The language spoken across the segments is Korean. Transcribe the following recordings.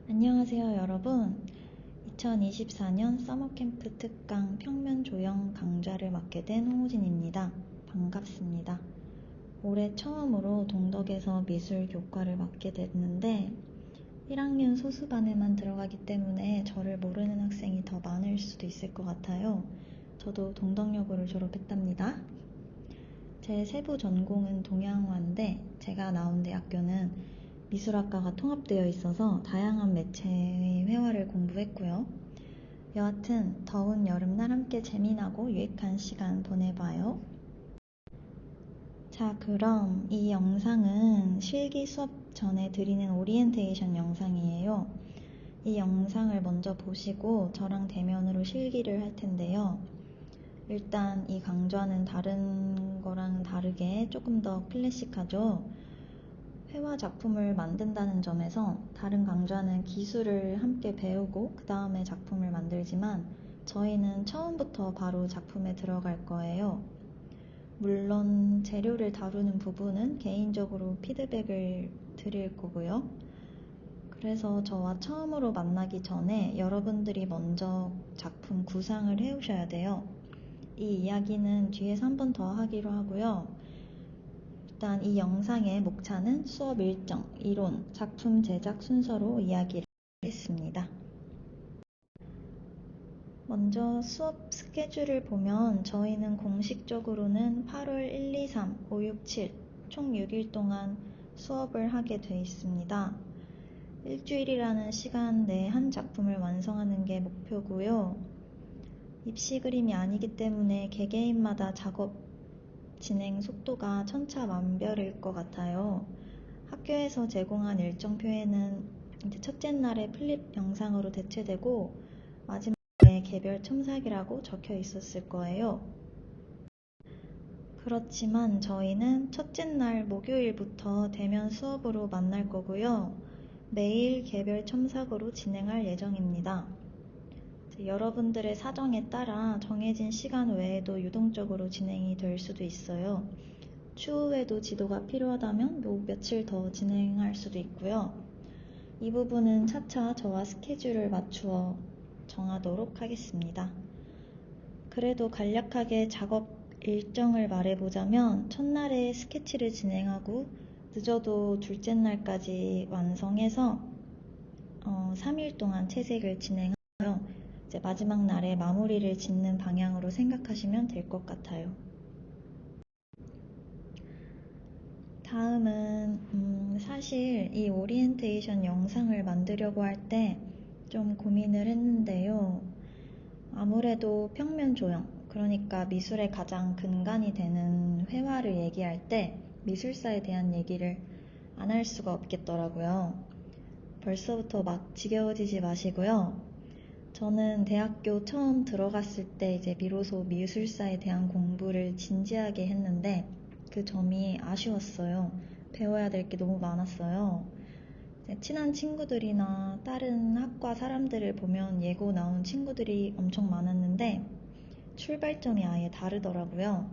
안녕하세요, 여러분. 2024년 서머캠프 특강 평면 조형 강좌를 맡게 된 홍우진입니다. 반갑습니다. 올해 처음으로 동덕에서 미술 교과를 맡게 됐는데 1학년 소수반에만 들어가기 때문에 저를 모르는 학생이 더 많을 수도 있을 것 같아요. 저도 동덕여고를 졸업했답니다. 제 세부 전공은 동양화인데 제가 나온 대학교는 미술학과가 통합되어 있어서 다양한 매체의 회화를 공부했고요. 여하튼 더운 여름날 함께 재미나고 유익한 시간 보내봐요. 자, 그럼 이 영상은 실기 수업 전에 드리는 오리엔테이션 영상이에요. 이 영상을 먼저 보시고 저랑 대면으로 실기를 할 텐데요. 일단 이 강좌는 다른 거랑 다르게 조금 더 클래식하죠. 회화 작품을 만든다는 점에서 다른 강좌는 기술을 함께 배우고 그 다음에 작품을 만들지만 저희는 처음부터 바로 작품에 들어갈 거예요. 물론 재료를 다루는 부분은 개인적으로 피드백을 드릴 거고요. 그래서 저와 처음으로 만나기 전에 여러분들이 먼저 작품 구상을 해오셔야 돼요. 이 이야기는 뒤에서 한 번 더 하기로 하고요. 일단 이 영상의 목차는 수업 일정, 이론, 작품 제작 순서로 이야기를 하겠습니다. 먼저 수업 스케줄을 보면 저희는 공식적으로는 8월 1, 2, 3, 5, 6, 7 총 6일 동안 수업을 하게 돼 있습니다. 일주일이라는 시간 내에 한 작품을 완성하는 게 목표고요. 입시 그림이 아니기 때문에 개개인마다 작업 진행 속도가 천차만별일 것 같아요. 학교에서 제공한 일정표에는 첫째 날에 플립 영상으로 대체되고 마지막에 개별 첨삭이라고 적혀 있었을 거예요. 그렇지만 저희는 첫째 날 목요일부터 대면 수업으로 만날 거고요. 매일 개별 첨삭으로 진행할 예정입니다. 여러분들의 사정에 따라 정해진 시간 외에도 유동적으로 진행이 될 수도 있어요. 추후에도 지도가 필요하다면 며칠 더 진행할 수도 있고요. 이 부분은 차차 저와 스케줄을 맞추어 정하도록 하겠습니다. 그래도 간략하게 작업 일정을 말해보자면 첫날에 스케치를 진행하고 늦어도 둘째 날까지 완성해서 3일 동안 채색을 진행하고요. 이제 마지막 날에 마무리를 짓는 방향으로 생각하시면 될 것 같아요. 다음은 사실 이 오리엔테이션 영상을 만들려고 할 때 좀 고민을 했는데요. 아무래도 평면 조형, 그러니까 미술의 가장 근간이 되는 회화를 얘기할 때 미술사에 대한 얘기를 안 할 수가 없겠더라고요. 벌써부터 막 지겨워지지 마시고요. 저는 대학교 처음 들어갔을 때 이제 비로소 미술사에 대한 공부를 진지하게 했는데 그 점이 아쉬웠어요. 배워야 될 게 너무 많았어요. 친한 친구들이나 다른 학과 사람들을 보면 예고 나온 친구들이 엄청 많았는데 출발점이 아예 다르더라고요.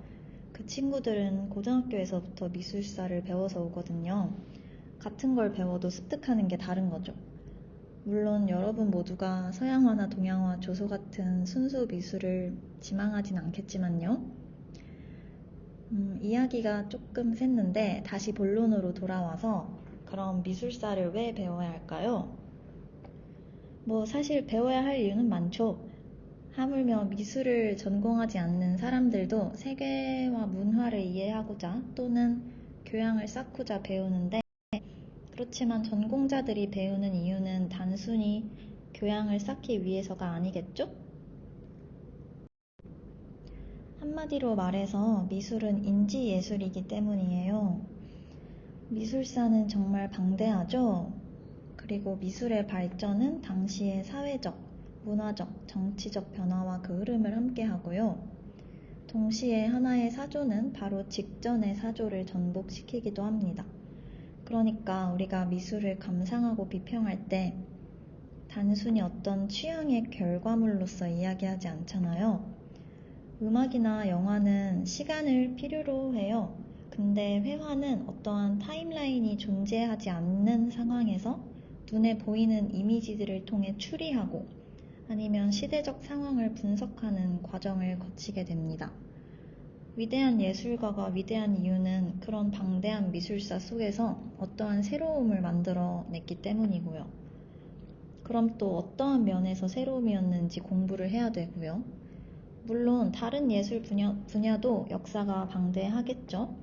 그 친구들은 고등학교에서부터 미술사를 배워서 오거든요. 같은 걸 배워도 습득하는 게 다른 거죠. 물론 여러분 모두가 서양화나 동양화, 조소 같은 순수 미술을 지망하진 않겠지만요. 이야기가 조금 샜는데 다시 본론으로 돌아와서 그럼 미술사를 왜 배워야 할까요? 사실 배워야 할 이유는 많죠. 하물며 미술을 전공하지 않는 사람들도 세계와 문화를 이해하고자 또는 교양을 쌓고자 배우는데 그렇지만 전공자들이 배우는 이유는 단순히 교양을 쌓기 위해서가 아니겠죠? 한마디로 말해서 미술은 인지예술이기 때문이에요. 미술사는 정말 방대하죠? 그리고 미술의 발전은 당시의 사회적, 문화적, 정치적 변화와 그 흐름을 함께 하고요. 동시에 하나의 사조는 바로 직전의 사조를 전복시키기도 합니다. 그러니까 우리가 미술을 감상하고 비평할 때 단순히 어떤 취향의 결과물로서 이야기하지 않잖아요. 음악이나 영화는 시간을 필요로 해요. 근데 회화는 어떠한 타임라인이 존재하지 않는 상황에서 눈에 보이는 이미지들을 통해 추리하고 아니면 시대적 상황을 분석하는 과정을 거치게 됩니다. 위대한 예술가가 위대한 이유는 그런 방대한 미술사 속에서 어떠한 새로움을 만들어냈기 때문이고요. 그럼 또 어떠한 면에서 새로움이었는지 공부를 해야 되고요. 물론 다른 예술 분야도 역사가 방대하겠죠.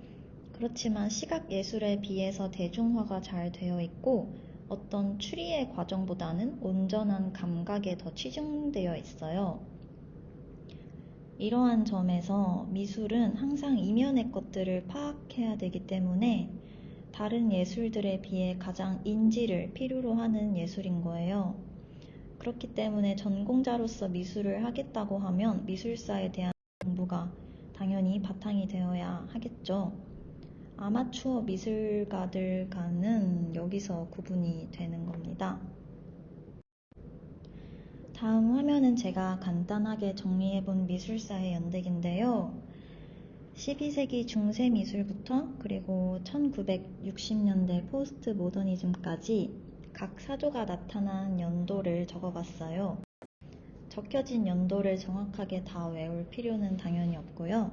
그렇지만 시각 예술에 비해서 대중화가 잘 되어 있고 어떤 추리의 과정보다는 온전한 감각에 더 치중되어 있어요. 이러한 점에서 미술은 항상 이면의 것들을 파악해야 되기 때문에 다른 예술들에 비해 가장 인지를 필요로 하는 예술인 거예요. 그렇기 때문에 전공자로서 미술을 하겠다고 하면 미술사에 대한 공부가 당연히 바탕이 되어야 하겠죠. 아마추어 미술가들과는 여기서 구분이 되는 겁니다. 다음 화면은 제가 간단하게 정리해본 미술사의 연대기인데요. 12세기 중세 미술부터 그리고 1960년대 포스트 모더니즘까지 각 사조가 나타난 연도를 적어봤어요. 적혀진 연도를 정확하게 다 외울 필요는 당연히 없고요.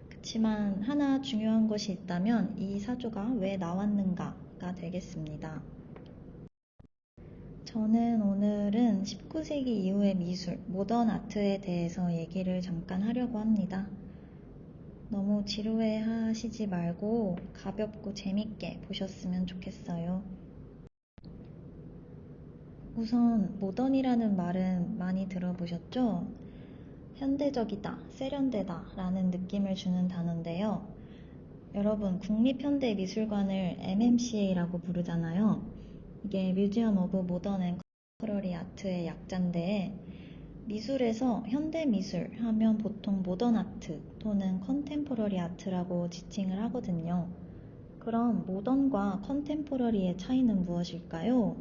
그치만 하나 중요한 것이 있다면 이 사조가 왜 나왔는가가 되겠습니다. 저는 오늘은 19세기 이후의 미술, 모던 아트에 대해서 얘기를 잠깐 하려고 합니다. 너무 지루해 하시지 말고 가볍고 재밌게 보셨으면 좋겠어요. 우선 모던이라는 말은 많이 들어보셨죠? 현대적이다, 세련되다 라는 느낌을 주는 단어인데요. 여러분, 국립현대미술관을 MMCA라고 부르잖아요. 이게 뮤지엄 오브 모던 앤 컨템포러리 아트의 약자인데 미술에서 현대미술 하면 보통 모던 아트 또는 컨템포러리 아트라고 지칭을 하거든요. 그럼 모던과 컨템포러리의 차이는 무엇일까요?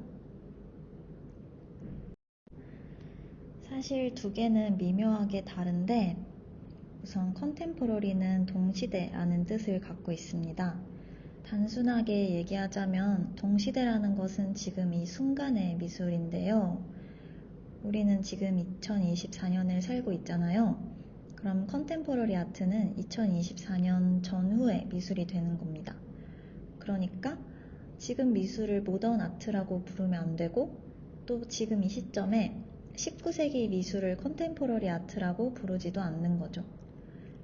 사실 두 개는 미묘하게 다른데 우선 컨템포러리는 동시대라는 뜻을 갖고 있습니다. 단순하게 얘기하자면 동시대라는 것은 지금 이 순간의 미술인데요. 우리는 지금 2024년을 살고 있잖아요. 그럼 컨템포러리 아트는 2024년 전후의 미술이 되는 겁니다. 그러니까 지금 미술을 모던 아트라고 부르면 안 되고 또 지금 이 시점에 19세기 미술을 컨템포러리 아트라고 부르지도 않는 거죠.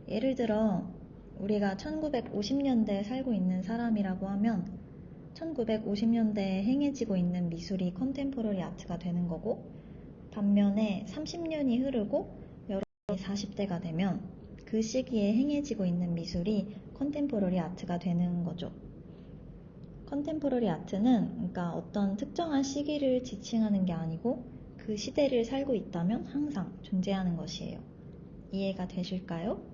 예를 들어 우리가 1950년대에 살고 있는 사람이라고 하면 1950년대에 행해지고 있는 미술이 컨템포러리 아트가 되는 거고 반면에 30년이 흐르고 여러분이 40대가 되면 그 시기에 행해지고 있는 미술이 컨템포러리 아트가 되는 거죠. 컨템포러리 아트는 그러니까 어떤 특정한 시기를 지칭하는 게 아니고 그 시대를 살고 있다면 항상 존재하는 것이에요. 이해가 되실까요?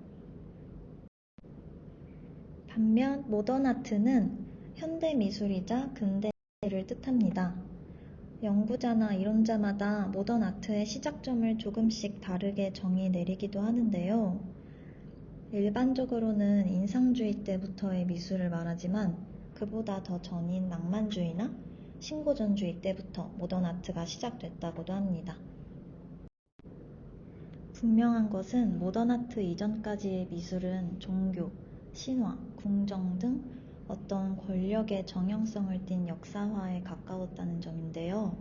반면 모던 아트는 현대 미술이자 근대를 뜻합니다. 연구자나 이론자마다 모던 아트의 시작점을 조금씩 다르게 정의 내리기도 하는데요. 일반적으로는 인상주의 때부터의 미술을 말하지만 그보다 더 전인 낭만주의나 신고전주의 때부터 모던 아트가 시작됐다고도 합니다. 분명한 것은 모던 아트 이전까지의 미술은 종교, 신화, 궁정 등 어떤 권력의 정형성을 띤 역사화에 가까웠다는 점인데요.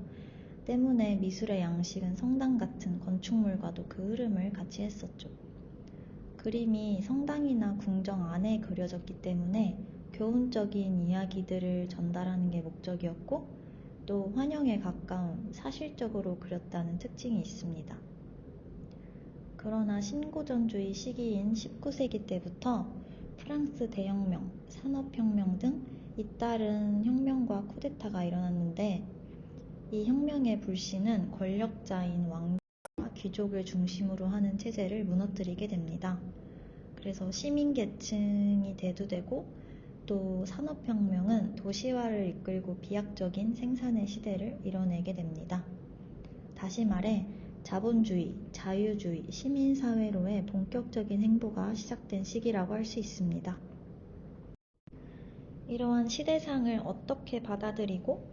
때문에 미술의 양식은 성당 같은 건축물과도 그 흐름을 같이 했었죠. 그림이 성당이나 궁정 안에 그려졌기 때문에 교훈적인 이야기들을 전달하는 게 목적이었고 또 환영에 가까운 사실적으로 그렸다는 특징이 있습니다. 그러나 신고전주의 시기인 19세기 때부터 프랑스 대혁명, 산업혁명 등 잇따른 혁명과 쿠데타가 일어났는데 이 혁명의 불씨는 권력자인 왕과 귀족을 중심으로 하는 체제를 무너뜨리게 됩니다. 그래서 시민계층이 대두되고 또 산업혁명은 도시화를 이끌고 비약적인 생산의 시대를 이뤄내게 됩니다. 다시 말해 자본주의, 자유주의, 시민사회로의 본격적인 행보가 시작된 시기라고 할 수 있습니다. 이러한 시대상을 어떻게 받아들이고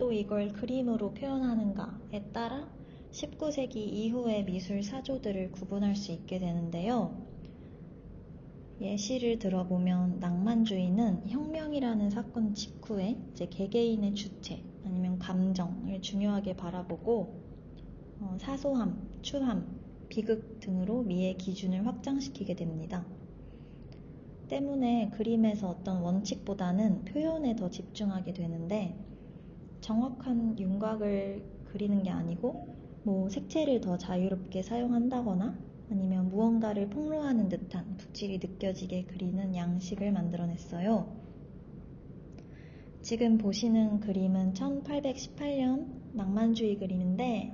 또 이걸 그림으로 표현하는가에 따라 19세기 이후의 미술 사조들을 구분할 수 있게 되는데요. 예시를 들어보면 낭만주의는 혁명이라는 사건 직후에 이제 개개인의 주체 아니면 감정을 중요하게 바라보고 사소함, 추함, 비극 등으로 미의 기준을 확장시키게 됩니다. 때문에 그림에서 어떤 원칙보다는 표현에 더 집중하게 되는데 정확한 윤곽을 그리는 게 아니고 색채를 더 자유롭게 사용한다거나 아니면 무언가를 폭로하는 듯한 붓질이 느껴지게 그리는 양식을 만들어냈어요. 지금 보시는 그림은 1818년 낭만주의 그림인데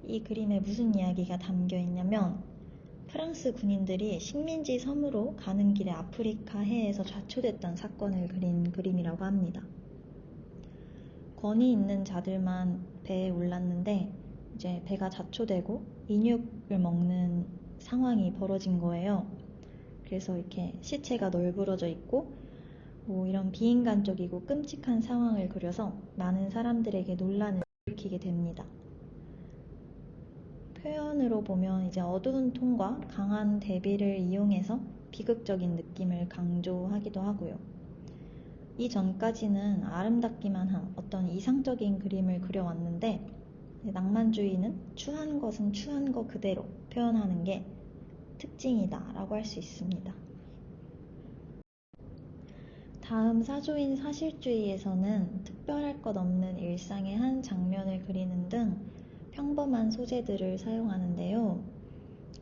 이 그림에 무슨 이야기가 담겨 있냐면 프랑스 군인들이 식민지 섬으로 가는 길에 아프리카 해에서 좌초됐던 사건을 그린 그림이라고 합니다. 권위 있는 자들만 배에 올랐는데 이제 배가 좌초되고 인육을 먹는 상황이 벌어진 거예요. 그래서 이렇게 시체가 널브러져 있고 이런 비인간적이고 끔찍한 상황을 그려서 많은 사람들에게 논란을 일으키게 됩니다. 표현으로 보면 이제 어두운 톤과 강한 대비를 이용해서 비극적인 느낌을 강조하기도 하고요. 이전까지는 아름답기만 한 어떤 이상적인 그림을 그려왔는데 낭만주의는 추한 것은 추한 것 그대로 표현하는 게 특징이다 라고 할 수 있습니다. 다음 사조인 사실주의에서는 특별할 것 없는 일상의 한 장면을 그리는 등 평범한 소재들을 사용하는데요.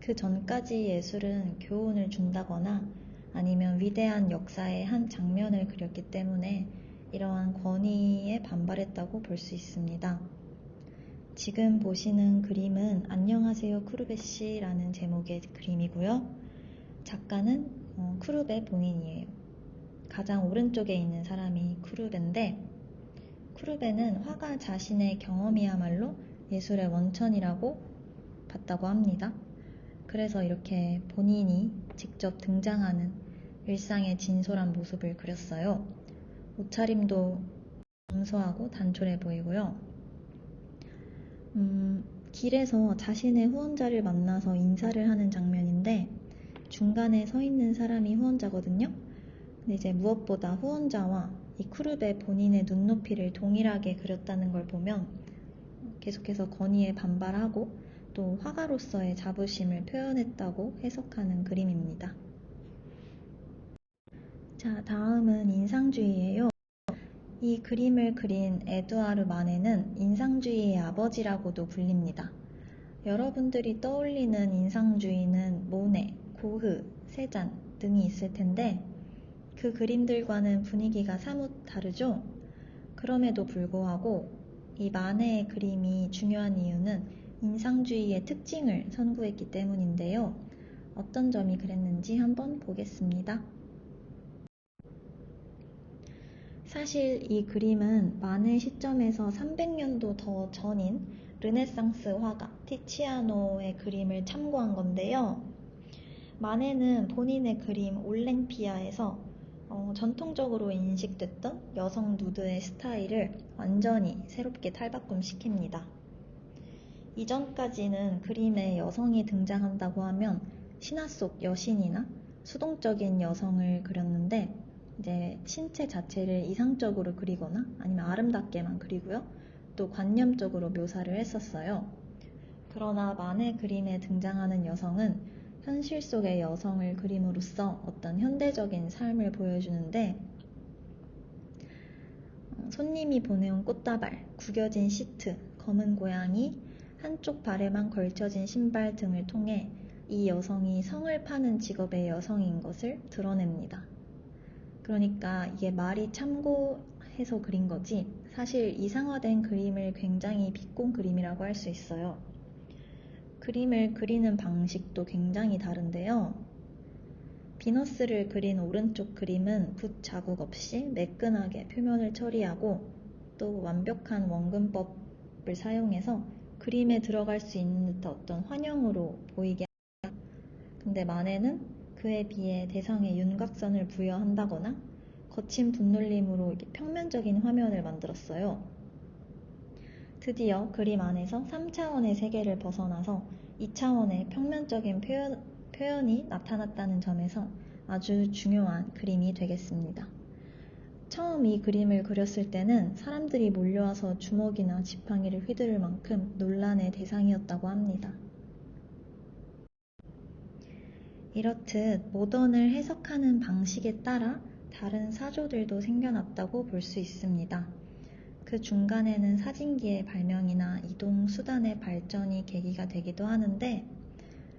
그 전까지 예술은 교훈을 준다거나 아니면 위대한 역사의 한 장면을 그렸기 때문에 이러한 권위에 반발했다고 볼 수 있습니다. 지금 보시는 그림은 안녕하세요 쿠르베씨라는 제목의 그림이고요. 작가는 쿠르베 본인이에요. 가장 오른쪽에 있는 사람이 쿠르베인데 쿠르베는 화가 자신의 경험이야말로 예술의 원천이라고 봤다고 합니다. 그래서 이렇게 본인이 직접 등장하는 일상의 진솔한 모습을 그렸어요. 옷차림도 검소하고 단촐해 보이고요. 길에서 자신의 후원자를 만나서 인사를 하는 장면인데 중간에 서 있는 사람이 후원자거든요. 근데 이제 무엇보다 후원자와 이 쿠르베 본인의 눈높이를 동일하게 그렸다는 걸 보면 계속해서 권위에 반발하고 또 화가로서의 자부심을 표현했다고 해석하는 그림입니다. 자, 다음은 인상주의예요. 이 그림을 그린 에두아르 마네는 인상주의의 아버지라고도 불립니다. 여러분들이 떠올리는 인상주의는 모네, 고흐, 세잔 등이 있을 텐데 그 그림들과는 분위기가 사뭇 다르죠? 그럼에도 불구하고 이 마네의 그림이 중요한 이유는 인상주의의 특징을 선구했기 때문인데요. 어떤 점이 그랬는지 한번 보겠습니다. 사실 이 그림은 마네 시점에서 300년도 더 전인 르네상스 화가 티치아노의 그림을 참고한 건데요. 마네는 본인의 그림 올랭피아에서 전통적으로 인식됐던 여성 누드의 스타일을 완전히 새롭게 탈바꿈시킵니다. 이전까지는 그림에 여성이 등장한다고 하면 신화 속 여신이나 수동적인 여성을 그렸는데 이제 신체 자체를 이상적으로 그리거나 아니면 아름답게만 그리고요. 또 관념적으로 묘사를 했었어요. 그러나 마네 그림에 등장하는 여성은 현실 속의 여성을 그림으로써 어떤 현대적인 삶을 보여주는데 손님이 보내온 꽃다발, 구겨진 시트, 검은 고양이, 한쪽 발에만 걸쳐진 신발 등을 통해 이 여성이 성을 파는 직업의 여성인 것을 드러냅니다. 그러니까 이게 말이 참고해서 그린 거지 사실 이상화된 그림을 굉장히 비꼰 그림이라고 할 수 있어요. 그림을 그리는 방식도 굉장히 다른데요. 비너스를 그린 오른쪽 그림은 붓 자국 없이 매끈하게 표면을 처리하고 또 완벽한 원근법을 사용해서 그림에 들어갈 수 있는 듯한 어떤 환영으로 보이게 합니다. 근데 마네는 그에 비해 대상에 윤곽선을 부여한다거나 거친 붓놀림으로 평면적인 화면을 만들었어요. 드디어 그림 안에서 3차원의 세계를 벗어나서 2차원의 평면적인 표현이 나타났다는 점에서 아주 중요한 그림이 되겠습니다. 처음 이 그림을 그렸을 때는 사람들이 몰려와서 주먹이나 지팡이를 휘두를 만큼 논란의 대상이었다고 합니다. 이렇듯 모던을 해석하는 방식에 따라 다른 사조들도 생겨났다고 볼 수 있습니다. 그 중간에는 사진기의 발명이나 이동수단의 발전이 계기가 되기도 하는데,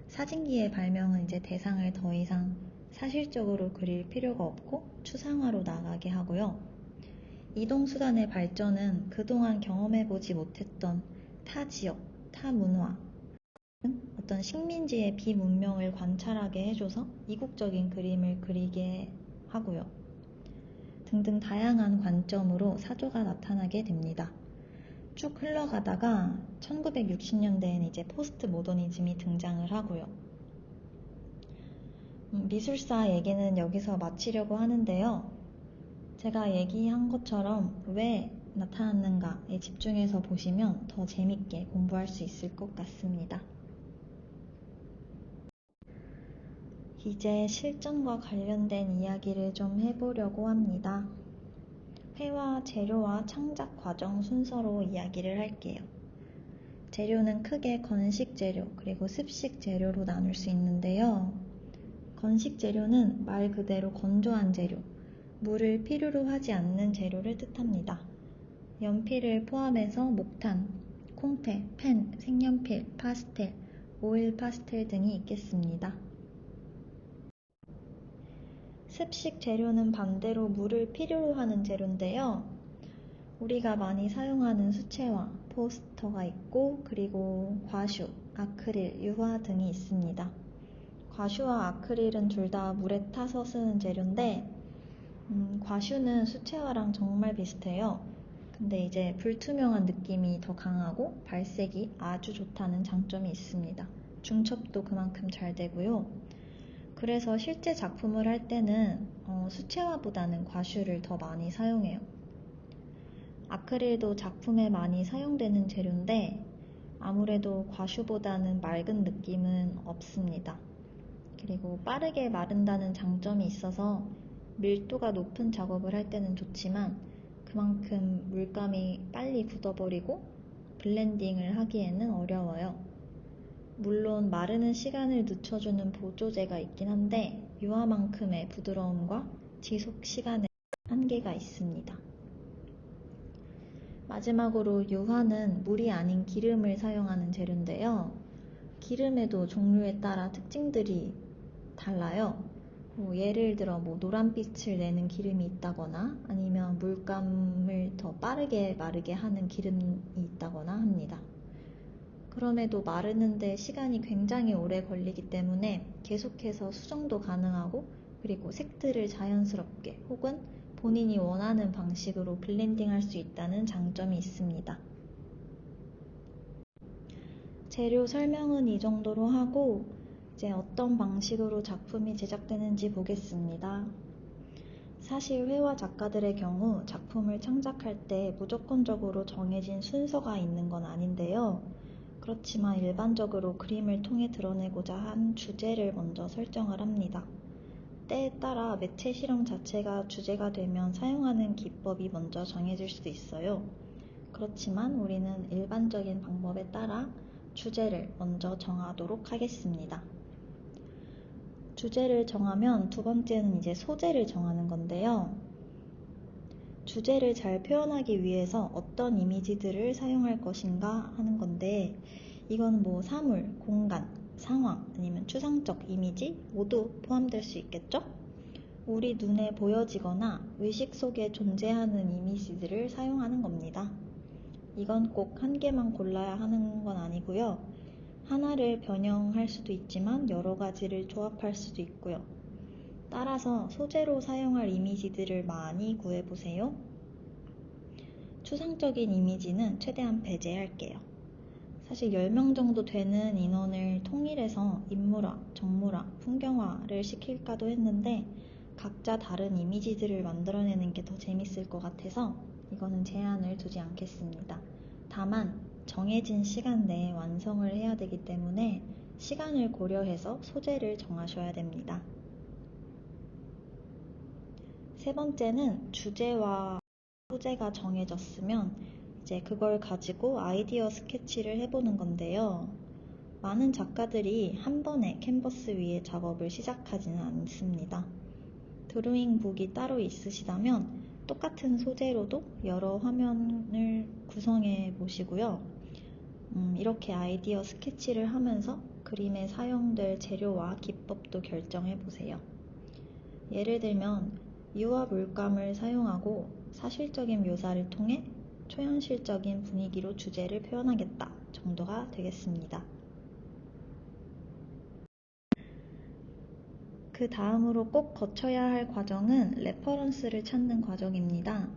사진기의 발명은 이제 대상을 더 이상 사실적으로 그릴 필요가 없고 추상화로 나가게 하고요. 이동수단의 발전은 그동안 경험해보지 못했던 타 지역, 타 문화, 어떤 식민지의 비문명을 관찰하게 해줘서 이국적인 그림을 그리게 하고요. 등등 다양한 관점으로 사조가 나타나게 됩니다. 쭉 흘러가다가 1960년대에는 이제 포스트 모더니즘이 등장을 하고요. 미술사 얘기는 여기서 마치려고 하는데요. 제가 얘기한 것처럼 왜 나타났는가에 집중해서 보시면 더 재밌게 공부할 수 있을 것 같습니다. 이제 실전과 관련된 이야기를 좀 해보려고 합니다. 회화, 재료와 창작 과정 순서로 이야기를 할게요. 재료는 크게 건식 재료 그리고 습식 재료로 나눌 수 있는데요. 건식 재료는 말 그대로 건조한 재료, 물을 필요로 하지 않는 재료를 뜻합니다. 연필을 포함해서 목탄, 콩테, 펜, 색연필, 파스텔, 오일 파스텔 등이 있겠습니다. 습식 재료는 반대로 물을 필요로 하는 재료인데요. 우리가 많이 사용하는 수채화, 포스터가 있고, 그리고 과슈, 아크릴, 유화 등이 있습니다. 과슈와 아크릴은 둘 다 물에 타서 쓰는 재료인데, 과슈는 수채화랑 정말 비슷해요. 근데 이제 불투명한 느낌이 더 강하고 발색이 아주 좋다는 장점이 있습니다. 중첩도 그만큼 잘 되고요. 그래서 실제 작품을 할 때는 수채화보다는 과슈를 더 많이 사용해요. 아크릴도 작품에 많이 사용되는 재료인데 아무래도 과슈보다는 맑은 느낌은 없습니다. 그리고 빠르게 마른다는 장점이 있어서 밀도가 높은 작업을 할 때는 좋지만 그만큼 물감이 빨리 굳어버리고 블렌딩을 하기에는 어려워요. 물론 마르는 시간을 늦춰주는 보조제가 있긴 한데 유화만큼의 부드러움과 지속 시간에 한계가 있습니다. 마지막으로 유화는 물이 아닌 기름을 사용하는 재료인데요. 기름에도 종류에 따라 특징들이 달라요. 예를 들어 노란빛을 내는 기름이 있다거나 아니면 물감을 더 빠르게 마르게 하는 기름이 있다거나 합니다. 그럼에도 마르는데 시간이 굉장히 오래 걸리기 때문에 계속해서 수정도 가능하고 그리고 색들을 자연스럽게 혹은 본인이 원하는 방식으로 블렌딩할 수 있다는 장점이 있습니다. 재료 설명은 이 정도로 하고 이제 어떤 방식으로 작품이 제작되는지 보겠습니다. 사실 회화 작가들의 경우 작품을 창작할 때 무조건적으로 정해진 순서가 있는 건 아닌데요. 그렇지만 일반적으로 그림을 통해 드러내고자 한 주제를 먼저 설정을 합니다. 때에 따라 매체 실험 자체가 주제가 되면 사용하는 기법이 먼저 정해질 수도 있어요. 그렇지만 우리는 일반적인 방법에 따라 주제를 먼저 정하도록 하겠습니다. 주제를 정하면 두 번째는 이제 소재를 정하는 건데요. 주제를 잘 표현하기 위해서 어떤 이미지들을 사용할 것인가 하는 건데 이건 사물, 공간, 상황 아니면 추상적 이미지 모두 포함될 수 있겠죠? 우리 눈에 보여지거나 의식 속에 존재하는 이미지들을 사용하는 겁니다. 이건 꼭 한 개만 골라야 하는 건 아니고요. 하나를 변형할 수도 있지만 여러 가지를 조합할 수도 있고요. 따라서 소재로 사용할 이미지들을 많이 구해보세요. 추상적인 이미지는 최대한 배제할게요. 사실 10명 정도 되는 인원을 통일해서 인물화, 정물화, 풍경화를 시킬까도 했는데 각자 다른 이미지들을 만들어내는 게 더 재밌을 것 같아서 이거는 제한을 두지 않겠습니다. 다만 정해진 시간 내에 완성을 해야 되기 때문에 시간을 고려해서 소재를 정하셔야 됩니다. 세 번째는 주제와 소재가 정해졌으면 이제 그걸 가지고 아이디어 스케치를 해보는 건데요. 많은 작가들이 한 번에 캔버스 위에 작업을 시작하지는 않습니다. 드로잉북이 따로 있으시다면 똑같은 소재로도 여러 화면을 구성해 보시고요. 이렇게 아이디어 스케치를 하면서 그림에 사용될 재료와 기법도 결정해 보세요. 예를 들면 유화 물감을 사용하고 사실적인 묘사를 통해 초현실적인 분위기로 주제를 표현하겠다 정도가 되겠습니다. 그 다음으로 꼭 거쳐야 할 과정은 레퍼런스를 찾는 과정입니다.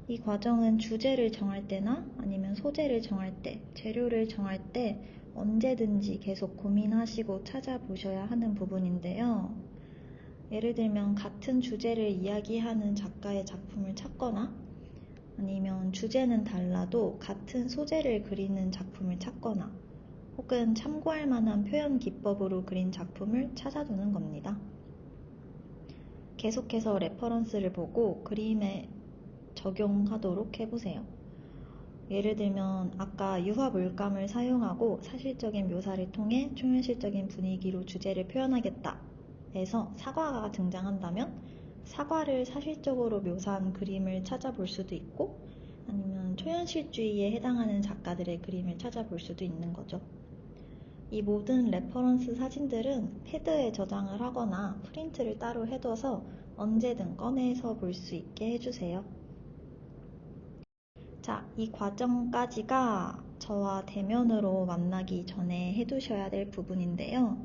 이 과정은 주제를 정할 때나 아니면 소재를 정할 때, 재료를 정할 때 언제든지 계속 고민하시고 찾아보셔야 하는 부분인데요. 예를 들면 같은 주제를 이야기하는 작가의 작품을 찾거나 아니면 주제는 달라도 같은 소재를 그리는 작품을 찾거나 혹은 참고할 만한 표현 기법으로 그린 작품을 찾아두는 겁니다. 계속해서 레퍼런스를 보고 그림에 적용하도록 해보세요. 예를 들면 아까 유화 물감을 사용하고 사실적인 묘사를 통해 초현실적인 분위기로 주제를 표현하겠다 에서 사과가 등장한다면 사과를 사실적으로 묘사한 그림을 찾아볼 수도 있고 아니면 초현실주의에 해당하는 작가들의 그림을 찾아볼 수도 있는 거죠. 이 모든 레퍼런스 사진들은 패드에 저장을 하거나 프린트를 따로 해둬서 언제든 꺼내서 볼 수 있게 해주세요. 자, 이 과정까지가 저와 대면으로 만나기 전에 해두셔야 될 부분인데요.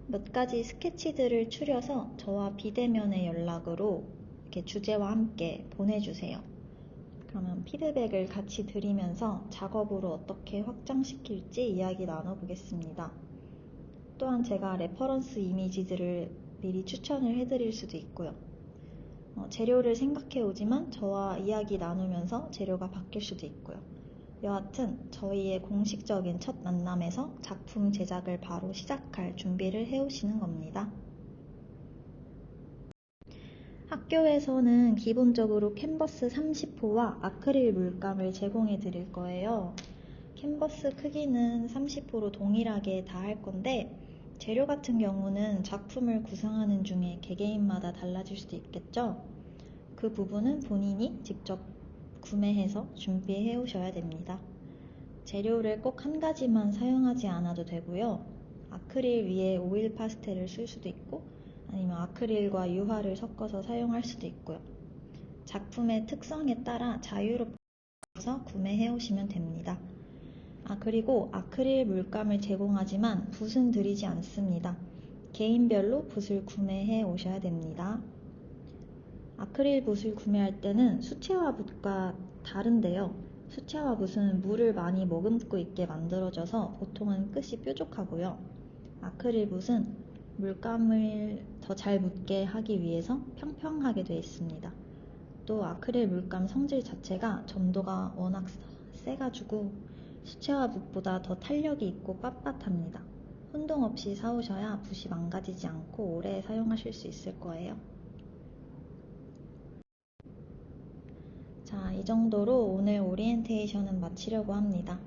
몇 가지 스케치들을 추려서 저와 비대면의 연락으로 이렇게 주제와 함께 보내주세요. 그러면 피드백을 같이 드리면서 작업으로 어떻게 확장시킬지 이야기 나눠보겠습니다. 또한 제가 레퍼런스 이미지들을 미리 추천을 해드릴 수도 있고요. 재료를 생각해 오지만 저와 이야기 나누면서 재료가 바뀔 수도 있고요. 여하튼 저희의 공식적인 첫 만남에서 작품 제작을 바로 시작할 준비를 해오시는 겁니다. 학교에서는 기본적으로 캔버스 30호와 아크릴 물감을 제공해 드릴 거예요. 캔버스 크기는 30호로 동일하게 다 할 건데 재료 같은 경우는 작품을 구성하는 중에 개개인마다 달라질 수도 있겠죠. 그 부분은 본인이 직접 구매해서 준비해 오셔야 됩니다. 재료를 꼭 한 가지만 사용하지 않아도 되고요. 아크릴 위에 오일 파스텔을 쓸 수도 있고 아니면 아크릴과 유화를 섞어서 사용할 수도 있고요. 작품의 특성에 따라 자유롭게 구매해 오시면 됩니다. 그리고 아크릴 물감을 제공하지만 붓은 드리지 않습니다. 개인별로 붓을 구매해 오셔야 됩니다. 아크릴 붓을 구매할 때는 수채화 붓과 다른데요. 수채화 붓은 물을 많이 머금고 있게 만들어져서 보통은 끝이 뾰족하고요. 아크릴 붓은 물감을 더 잘 묻게 하기 위해서 평평하게 되어 있습니다. 또 아크릴 물감 성질 자체가 점도가 워낙 세가지고 수채화 붓보다 더 탄력이 있고 빳빳합니다. 혼동 없이 사오셔야 붓이 망가지지 않고 오래 사용하실 수 있을 거예요. 자, 이 정도로 오늘 오리엔테이션은 마치려고 합니다.